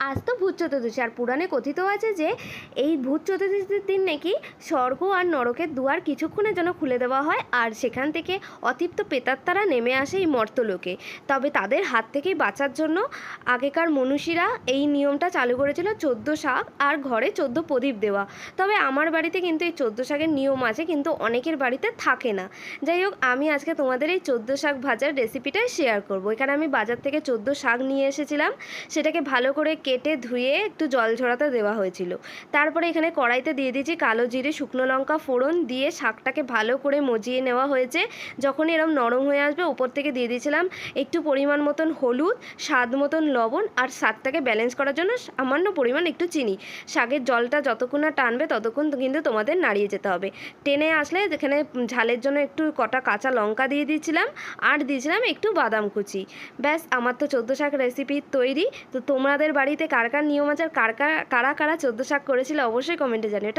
আজ তো ভূত চতুর্দশী, আর পুরাণে কথিত আছে যে এই ভূত চতুর্দশীর দিন নাকি স্বর্গ আর নরকের দুয়ার কিছুক্ষণের জন্য খুলে দেওয়া হয়, আর সেখান থেকে অতৃপ্ত প্রেতাত্মারা নেমে আসে এই মর্ত্যলোকে। তবে তাদের হাত থেকেই বাঁচার জন্য আগেকার মনীষীরা এই নিয়মটা চালু করেছিল 14 শাক আর ঘরে 14 প্রদীপ দেওয়া। তবে আমার বাড়িতে কিন্তু এই 14 শাকের নিয়ম আছে, কিন্তু অনেকের বাড়িতে থাকে না। যাই হোক, আমি আজকে তোমাদের এই 14 শাক ভাজার রেসিপিটাই শেয়ার করব। এখানে আমি বাজার থেকে 14 শাক নিয়ে এসেছিলাম, সেটাকে ভালো করে কেটে ধুয়ে একটু জল ঝরাতে দেওয়া হয়েছিল। তারপরে এখানে কড়াইতে দিয়ে দিয়েছি কালো জিরে, শুকনো লঙ্কা ফোড়ন দিয়ে শাকটাকে ভালো করে মজিয়ে নেওয়া হয়েছে। যখন এরম নরম হয়ে আসবে, উপর থেকে দিয়ে দিয়েছিলাম একটু পরিমাণ মতন হলুদ, স্বাদ মতন লবণ, আর শাকটাকে ব্যালেন্স করার জন্য সামান্য পরিমাণ একটু চিনি। শাকের জলটা যতক্ষণ না টানবে ততক্ষণ কিন্তু তোমাদের নাড়িয়ে যেতে হবে। টেনে আসলে এখানে ঝালের জন্য একটু কটা কাঁচা লঙ্কা দিয়ে দিয়েছিলাম, আর দিয়েছিলাম একটু বাদাম কুচি। ব্যাস, আমার তো 14 শাক রেসিপি তৈরি। তো তোমাদের বাড়িতে কার কার নিয়ম আছে, আর কারা কারা 14 শাক করেছিল অবশ্যই কমেন্টে জানিও।